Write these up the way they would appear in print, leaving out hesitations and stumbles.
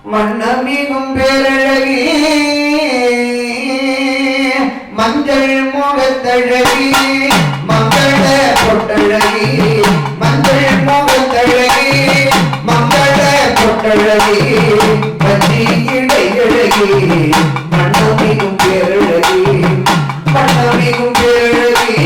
மன்னமிகும் பேரழகி மஞ்சள் முகத்தழகி மங்கள பொட்டழகி மஞ்சள் முகத்தழகி மங்கள பொட்டழகி பஞ்சி இடையழகி மன்னமிகும் பேரழகி மன்னமிகும் பேரழகி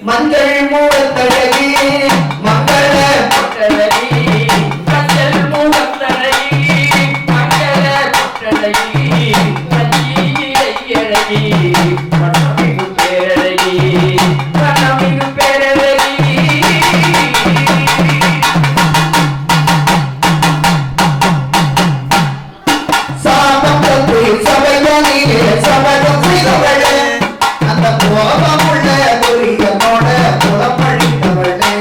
மஞ்சள் மூலத்தழகி மங்கள பொட்டழகி மஞ்சள் மூலத்தழகி மங்கள பொட்டழகி பஞ்சி இடையழகி மன்னமிகு பேரழகி மன்னமிகு பேரழகி சாபத்தை சபையானிலே சபதம் செய்தவளே அந்த கோபமுள்ள துரியனோட புலப்பழித்தவளே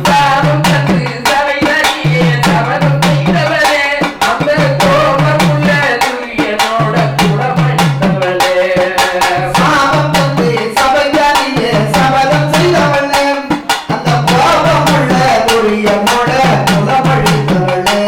சாபம் தந்து சபையானிலே சபதம் செய்தவளே அந்த கோபமுள்ள துரியனோட புலப்பழித்தவளே சாபம் தந்து சபையானிலே சபதம் செய்தவளே அந்த கோபமுள்ள துரியனோட புலப்பழித்தவளே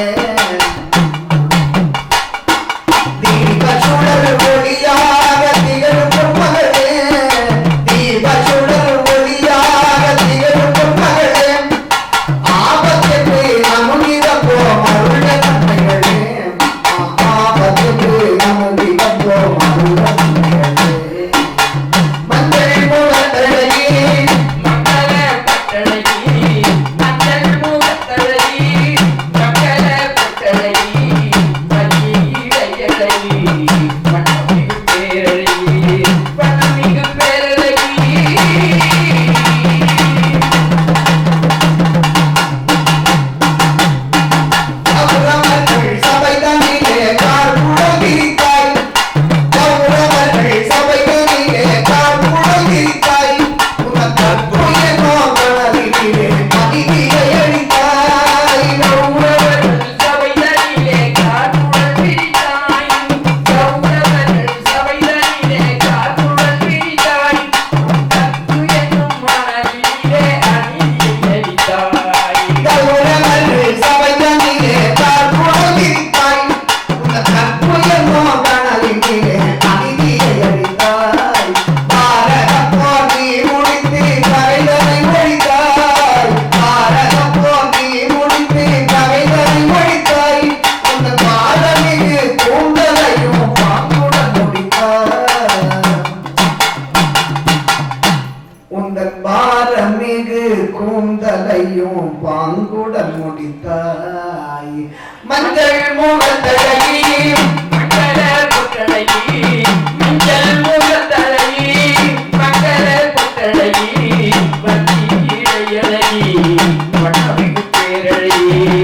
கூந்தலையும் பாங்குடன் முடித்தாய் மஞ்சள் முகத்தழகி மங்கள பொட்டழகி மஞ்சள் முகத்தழகி மங்கள பொட்டழகி பஞ்சி இடையழகி மன்னமிகு பேரழகி